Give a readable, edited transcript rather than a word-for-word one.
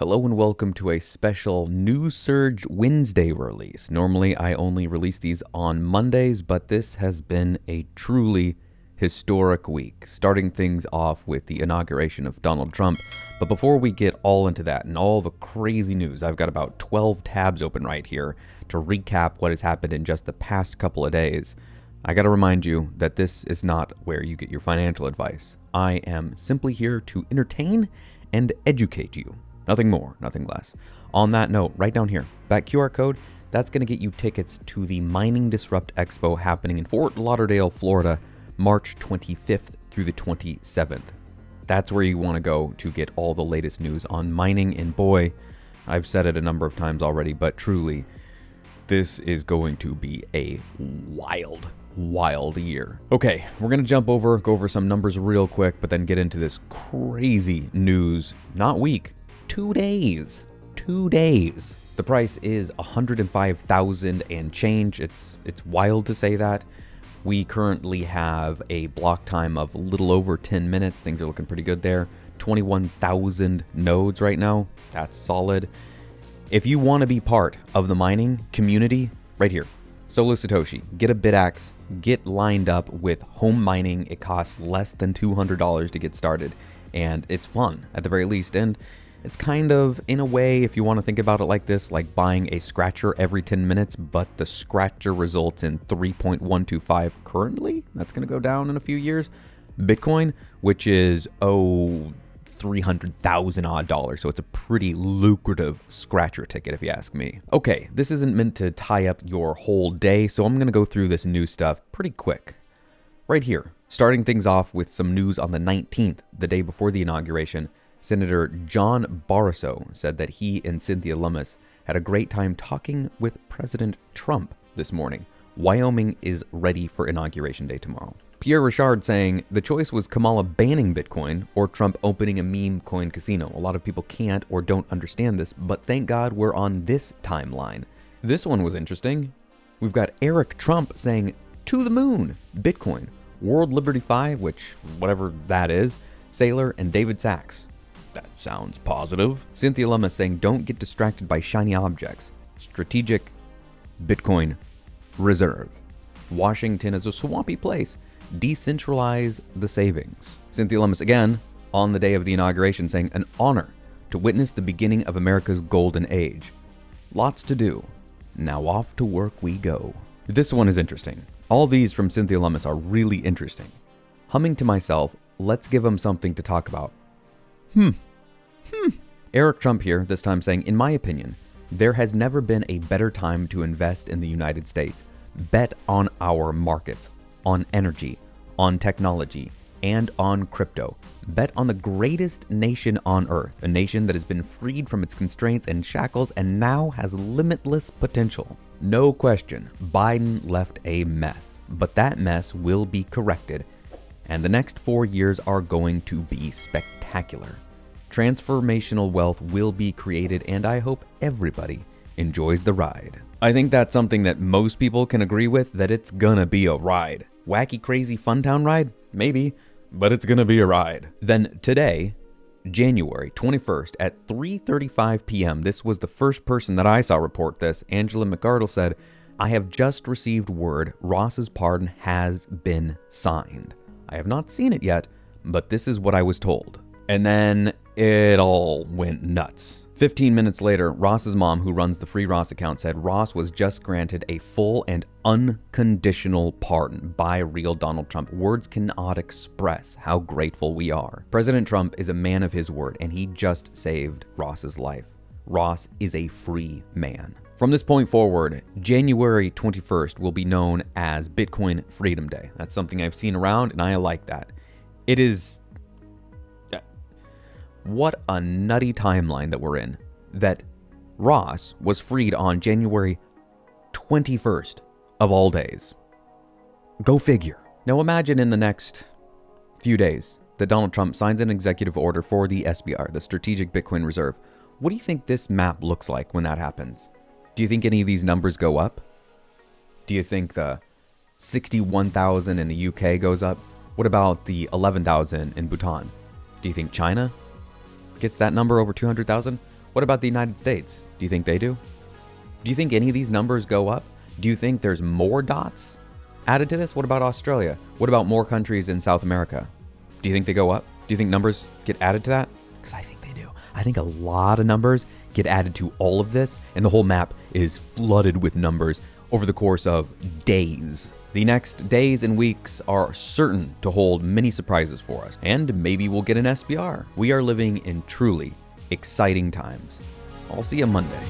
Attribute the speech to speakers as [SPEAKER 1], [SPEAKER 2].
[SPEAKER 1] Hello and welcome to a special News Surge Wednesday release. Normally I only release these on Mondays, but this has been a truly historic week, starting things off with the inauguration of Donald Trump. But before we get all into that and all the crazy news, I've got about 12 tabs open right here to recap what has happened in just the past couple of days. I gotta remind you that this is not where you get your financial advice. I am simply here to entertain and educate you. Nothing more, nothing less. On that note, right down here, that QR code, that's going to get you tickets to the Mining Disrupt Expo happening in Fort Lauderdale, Florida, March 25th through the 27th. That's where you want to go to get all the latest news on mining. And boy, I've said it a number of times already, but truly, this is going to be a wild year. Okay, we're going to go over some numbers real quick, but then get into this crazy news, not week. 2 days. 2 days. The price is $105,000 and change. It's wild to say that. We currently have a block time of a little over 10 minutes. Things are looking pretty good there. 21,000 nodes right now. That's solid. If you want to be part of the mining community, right here, Solo Satoshi, get a BitAxe, get lined up with home mining. It costs less than $200 to get started, and it's fun at the very least. And it's kind of, in a way, if you want to think about it like this, like buying a scratcher every 10 minutes, but the scratcher results in 3.125 currently. That's going to go down in a few years. Bitcoin, which is, $300,000 odd. So it's a pretty lucrative scratcher ticket, if you ask me. Okay, this isn't meant to tie up your whole day, so I'm going to go through this new stuff pretty quick. Right here, starting things off with some news on the 19th, the day before the inauguration. Senator John Barrasso said that he and Cynthia Lummis had a great time talking with President Trump this morning. Wyoming is ready for Inauguration Day tomorrow. Pierre Richard saying the choice was Kamala banning Bitcoin or Trump opening a meme coin casino. A lot of people can't or don't understand this, but thank God we're on this timeline. This one was interesting. We've got Eric Trump saying to the moon, Bitcoin, World Liberty 5, which whatever that is, Sailor, and David Sachs. That sounds positive. Cynthia Lummis saying don't get distracted by shiny objects. Strategic Bitcoin reserve. Washington is a swampy place. Decentralize the savings. Cynthia Lummis again on the day of the inauguration saying an honor to witness the beginning of America's golden age. Lots to do. Now off to work we go. This one is interesting. All these from Cynthia Lummis are really interesting. Humming to myself, let's give them something to talk about. Eric Trump here, this time saying, in my opinion, there has never been a better time to invest in the United States. Bet on our markets, on energy, on technology, and on crypto. Bet on the greatest nation on earth, a nation that has been freed from its constraints and shackles and now has limitless potential. No question, Biden left a mess, but that mess will be corrected, and the next 4 years are going to be spectacular. Transformational wealth will be created, and I hope everybody enjoys the ride. I think that's something that most people can agree with, that it's gonna be a ride. Wacky, crazy, Funtown ride? Maybe, but it's gonna be a ride. Then today, January 21st at 3:35 p.m., this was the first person that I saw report this. Angela McArdle said, I have just received word Ross's pardon has been signed. I have not seen it yet, but this is what I was told. And then it all went nuts. 15 minutes later, Ross's mom, who runs the Free Ross account, said Ross was just granted a full and unconditional pardon by real Donald Trump. Words cannot express how grateful we are. President Trump is a man of his word, and he just saved Ross's life. Ross is a free man. From this point forward, January 21st will be known as Bitcoin Freedom Day. That's something I've seen around, and I like that. It is... What a nutty timeline that we're in. That Ross was freed on January 21st of all days. Go figure. Now imagine in the next few days that Donald Trump signs an executive order for the SBR, the Strategic Bitcoin Reserve. What do you think this map looks like when that happens? Do you think any of these numbers go up? Do you think the 61,000 in the UK goes up? What about the 11,000 in Bhutan? Do you think China gets that number over 200,000? What about the United States? Do you think they do? Do you think any of these numbers go up? Do you think there's more dots added to this? What about Australia? What about more countries in South America? Do you think they go up? Do you think numbers get added to that? Because I think they do. I think a lot of numbers get added to all of this, and the whole map is flooded with numbers over the course of days. The next days and weeks are certain to hold many surprises for us, and maybe we'll get an SBR. We are living in truly exciting times. I'll see you Monday.